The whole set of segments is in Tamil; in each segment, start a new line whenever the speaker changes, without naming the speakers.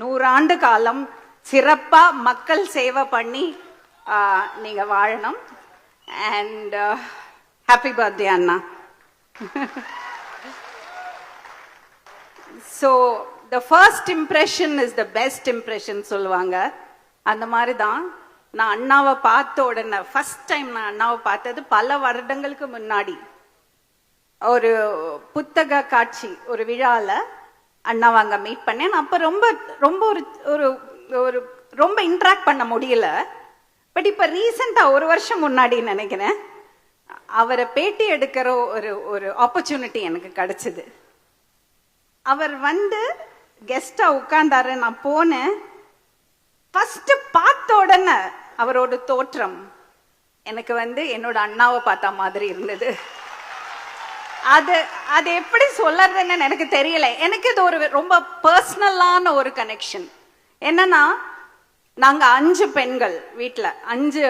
100 ஆண்டு காலம் சிறப்பா மக்கள் சேவை பண்ணி நீங்க வாழணும். And happy birthday Anna. So the first impression is the best impression சொல்லுவாங்க. அந்த மாதிரி தான் நான் அண்ணாவை பார்த்த உடனே ஃபர்ஸ்ட் டைம் நான் அண்ணாவை பார்த்தது பல வருடங்களுக்கு முன்னாடி ஒரு புத்தக காட்சி ஒரு விழாவில் அண்ணாவை அங்கே மீட் பண்ணேன். அப்போ ரொம்ப ரொம்ப ஒரு ஒரு ஒரு ரொம்ப இன்ட்ராக்ட் பண்ண முடியல. பட் இப்போ ரீசெண்டாக ஒரு வருஷம் முன்னாடி நினைக்கிறேன் அவரை பேட்டி எடுக்கிற ஒரு ஒரு ஆப்பர்ச்சுனிட்டி எனக்கு கிடைச்சிது. அவர் வந்து கெஸ்டா உட்கார்ந்தாரு. நான் போனேன். ஃபர்ஸ்ட் பார்த்த உடனே அவரோட தோற்றம் எனக்கு வந்து என்னோட அண்ணாவை பார்த்த மாதிரி இருந்தது. அது அது எப்படி சொல்றதுன்னு எனக்கு தெரியல. எனக்கு இது ஒரு ரொம்ப பர்சனலான ஒரு கனெக்ஷன். என்னன்னா நாங்க 5 பெண்கள் வீட்டில் 5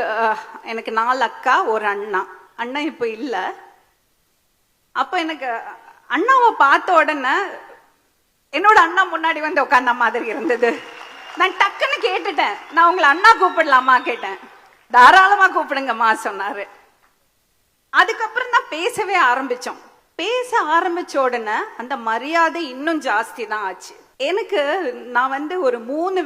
எனக்கு 4 அக்கா ஒரு அண்ணா. அண்ணா இப்போ இல்லை. அப்போ எனக்கு அண்ணாவை பார்த்த உடனே என்னோட அண்ணா முன்னாடி வந்து உட்கார்ந்த மாதிரி இருந்தது. நான் டக்குன்னு கேட்டுட்டேன், நான் உங்களை அண்ணா கூப்பிடலாமா கேட்டேன். தாராளமா கூப்பிடுங்கம்மா சொன்னாரு. அதுக்கப்புறம் தான் பேசவே ஆரம்பிச்சோம். பேச ஆரம்பிச்ச உடனே அந்த மரியாதை இன்னும் ஜாஸ்தி தான் ஆச்சு எனக்கு. நான் வந்து ஒரு 3